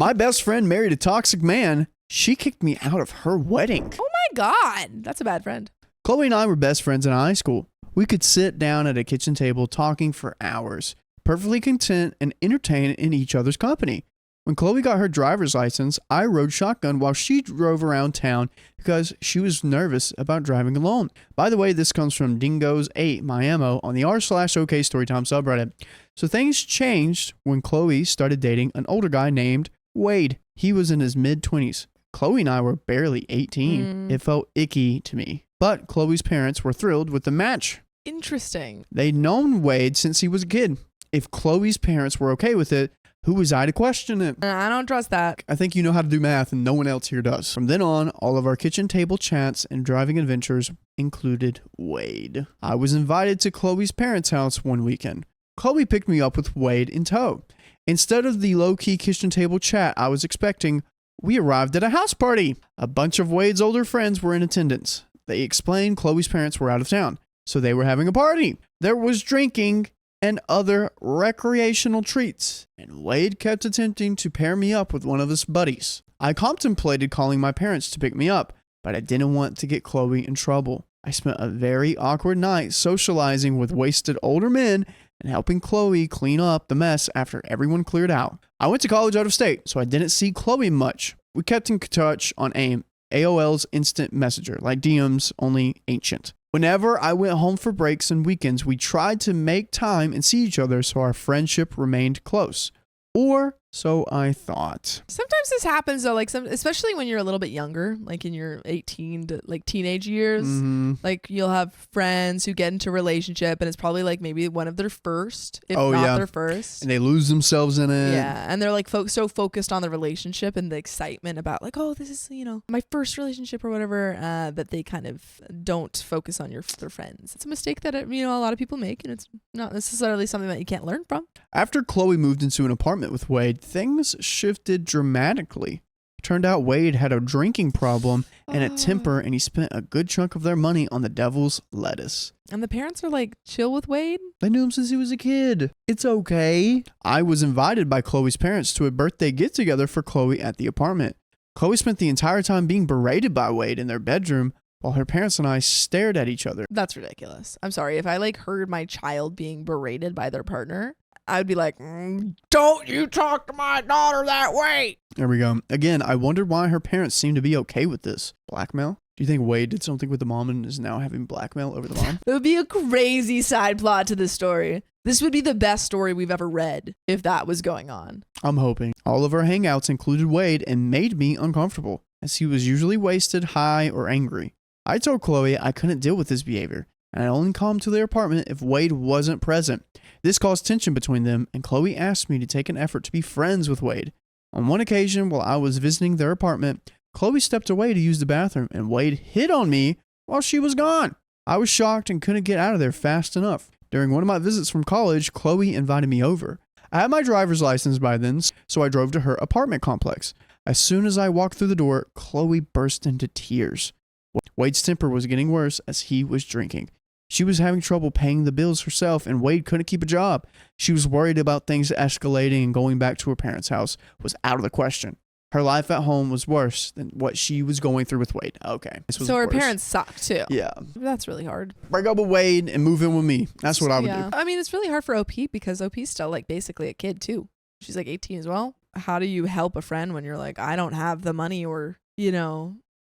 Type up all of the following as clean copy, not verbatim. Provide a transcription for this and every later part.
My best friend married a toxic man. She kicked me out of her wedding. Oh my God. That's a bad friend. Chloe and I were best friends in high school. We could sit down at a kitchen table talking for hours, perfectly content and entertained in each other's company. When Chloe got her driver's license, I rode shotgun while she drove around town because she was nervous about driving alone. By the way, this comes from Dingoes8, my ammo, on the r/OK Storytime subreddit. So things changed when Chloe started dating an older guy named Wade. He was in his mid-20s. Chloe and I were barely 18. It felt icky to me. But Chloe's parents were thrilled with the match. Interesting. They'd known Wade since he was a kid. If Chloe's parents were okay with it, who was I to question it? I don't trust that. I think you know how to do math and no one else here does. From then on, all of our kitchen table chats and driving adventures included Wade. I was invited to Chloe's parents' house one weekend. Chloe picked me up with Wade in tow. Instead of the low-key kitchen table chat I was expecting, we arrived at a house party. A bunch of Wade's older friends were in attendance. They explained Chloe's parents were out of town, so they were having a party. There was drinking and other recreational treats, and Wade kept attempting to pair me up with one of his buddies. I contemplated calling my parents to pick me up, but I didn't want to get Chloe in trouble. I spent a very awkward night socializing with wasted older men and helping Chloe clean up the mess after everyone cleared out. I went to college out of state, so I didn't see Chloe much. We kept in touch on AIM, AOL's instant messenger, like DMs, only ancient. Whenever I went home for breaks and weekends, we tried to make time and see each other so our friendship remained close. Or so I thought. Sometimes this happens though, like especially when you're a little bit younger, like in your 18 to like teenage years. Like you'll have friends who get into a relationship and it's probably like maybe one of their first, if not their first. And they lose themselves in it. Yeah, and they're like so focused on the relationship and the excitement about like, oh, this is, my first relationship or whatever, that they kind of don't focus on their friends. It's a mistake that a lot of people make, and it's not necessarily something that you can't learn from. After Chloe moved into an apartment with Wade, things shifted dramatically. Turned out Wade had a drinking problem and a temper, and he spent a good chunk of their money on the devil's lettuce. And the parents are like, chill with Wade? They knew him since he was a kid. It's okay. I was invited by Chloe's parents to a birthday get-together for Chloe at the apartment. Chloe spent the entire time being berated by Wade in their bedroom while her parents and I stared at each other. That's ridiculous. I'm sorry. If I heard my child being berated by their partner, I would be like, don't you talk to my daughter that way. There we go. Again, I wondered why her parents seemed to be okay with this. Blackmail? Do you think Wade did something with the mom and is now having blackmail over the mom? It would be a crazy side plot to this story. This would be the best story we've ever read if that was going on. I'm hoping. All of our hangouts included Wade and made me uncomfortable, as he was usually wasted, high, or angry. I told Chloe I couldn't deal with his behavior, and I only come to their apartment if Wade wasn't present. This caused tension between them, and Chloe asked me to take an effort to be friends with Wade. On one occasion, while I was visiting their apartment, Chloe stepped away to use the bathroom, and Wade hit on me while she was gone. I was shocked and couldn't get out of there fast enough. During one of my visits from college, Chloe invited me over. I had my driver's license by then, so I drove to her apartment complex. As soon as I walked through the door, Chloe burst into tears. Wade's temper was getting worse as he was drinking. She was having trouble paying the bills herself, and Wade couldn't keep a job. She was worried about things escalating, and going back to her parents' house was out of the question. Her life at home was worse than what she was going through with Wade. Okay. So her parents suck too. Yeah. That's really hard. Break up with Wade and move in with me. That's what I would do. I mean, it's really hard for OP because OP's still basically a kid too. She's 18 as well. How do you help a friend when you're I don't have the money or,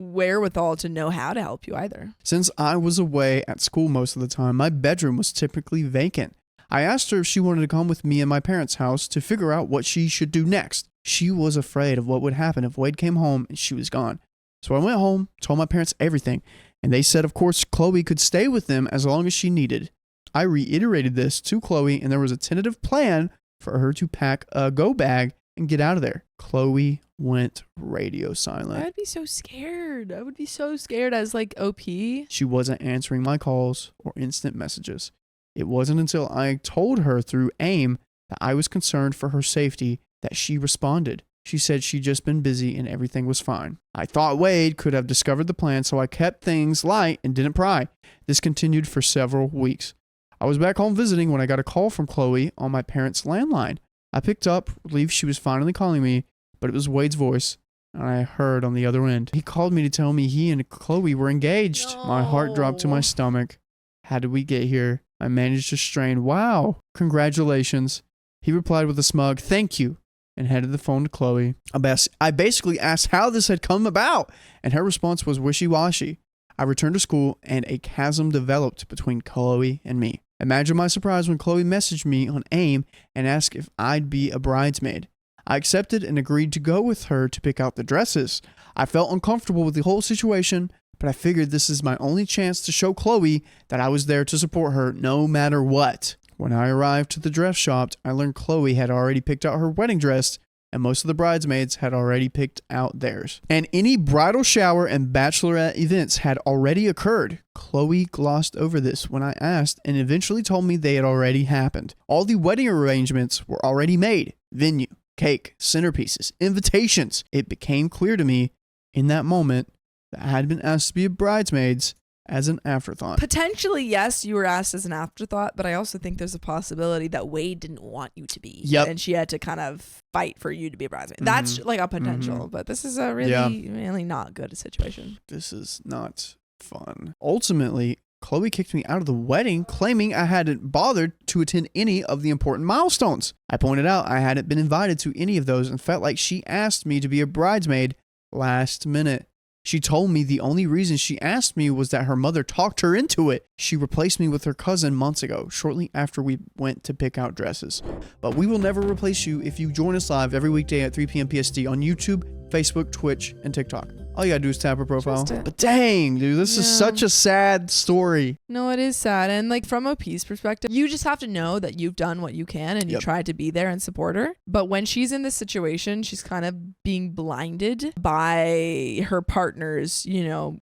wherewithal to know how to help you either? Since I was away at school most of the time, my bedroom was typically vacant. I asked her if she wanted to come with me and my parents' house to figure out what she should do next. She was afraid of what would happen if Wade came home and she was gone. So I went home, told my parents everything, and they said of course Chloe could stay with them as long as she needed. I reiterated this to Chloe, and there was a tentative plan for her to pack a go bag and get out of there. Chloe went radio silent. I'd be so scared. I would be so scared as OP. She wasn't answering my calls or instant messages. It wasn't until I told her through AIM that I was concerned for her safety that she responded. She said she'd just been busy and everything was fine. I thought Wade could have discovered the plan, so I kept things light and didn't pry. This continued for several weeks. I was back home visiting when I got a call from Chloe on my parents' landline. I picked up, relieved she was finally calling me, but it was Wade's voice. And I heard on the other end. He called me to tell me he and Chloe were engaged. No. My heart dropped to my stomach. How did we get here? I managed to strain, wow, congratulations. He replied with a smug, thank you, and handed the phone to Chloe. I basically asked how this had come about, and her response was wishy-washy. I returned to school, and a chasm developed between Chloe and me. Imagine my surprise when Chloe messaged me on AIM and asked if I'd be a bridesmaid. I accepted and agreed to go with her to pick out the dresses. I felt uncomfortable with the whole situation, but I figured this is my only chance to show Chloe that I was there to support her no matter what. When I arrived to the dress shop, I learned Chloe had already picked out her wedding dress, and most of the bridesmaids had already picked out theirs. And any bridal shower and bachelorette events had already occurred. Chloe glossed over this when I asked and eventually told me they had already happened. All the wedding arrangements were already made. Venue, cake, centerpieces, invitations. It became clear to me in that moment that I had been asked to be a bridesmaid as an afterthought. Potentially, yes, you were asked as an afterthought, but I also think there's a possibility that Wade didn't want you to be. Yep. And she had to kind of fight for you to be a bridesmaid. That's like a potential, but this is a really not good situation. This is not fun. Ultimately, Chloe kicked me out of the wedding, claiming I hadn't bothered to attend any of the important milestones. I pointed out I hadn't been invited to any of those and felt like she asked me to be a bridesmaid last minute. She told me the only reason she asked me was that her mother talked her into it. She replaced me with her cousin months ago, shortly after we went to pick out dresses. But we will never replace you if you join us live every weekday at 3 p.m. PST on YouTube, Facebook, Twitch, and TikTok. All you gotta do is tap her profile. But dang, dude, this is such a sad story. No, it is sad. And like from OP's perspective, you just have to know that you've done what you can and you tried to be there and support her. But when she's in this situation, she's kind of being blinded by her partner's,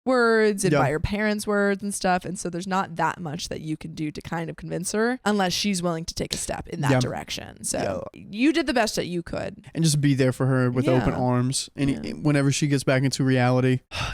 words and by her parents' words and stuff. And so there's not that much that you can do to kind of convince her unless she's willing to take a step in that direction. So you did the best that you could. And just be there for her with open arms. And whenever she gets back into reality.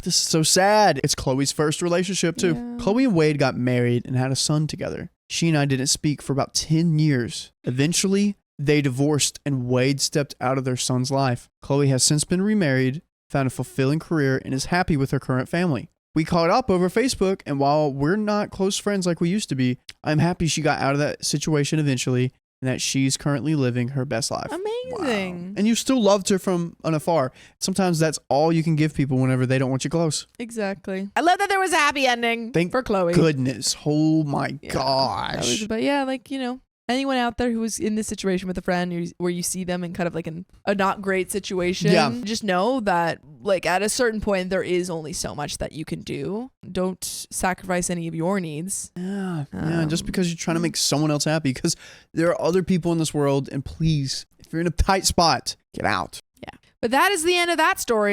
This is so sad. It's Chloe's first relationship too. Yeah. Chloe and Wade got married and had a son together. She and I didn't speak for about 10 years. Eventually, they divorced and Wade stepped out of their son's life. Chloe has since been remarried, found a fulfilling career, and is happy with her current family. We caught up over Facebook, and while we're not close friends like we used to be, I'm happy she got out of that situation eventually and that she's currently living her best life. Amazing. Wow. And you still loved her from afar. Sometimes that's all you can give people whenever they don't want you close. Exactly. I love that there was a happy ending for Chloe. Goodness. Oh my gosh. But yeah, anyone out there who was in this situation with a friend where you see them in kind of like a not great situation, just know that at a certain point there is only so much that you can do. Don't sacrifice any of your needs. Yeah, just because you're trying to make someone else happy, because there are other people in this world, and please, if you're in a tight spot, get out. Yeah. But that is the end of that story.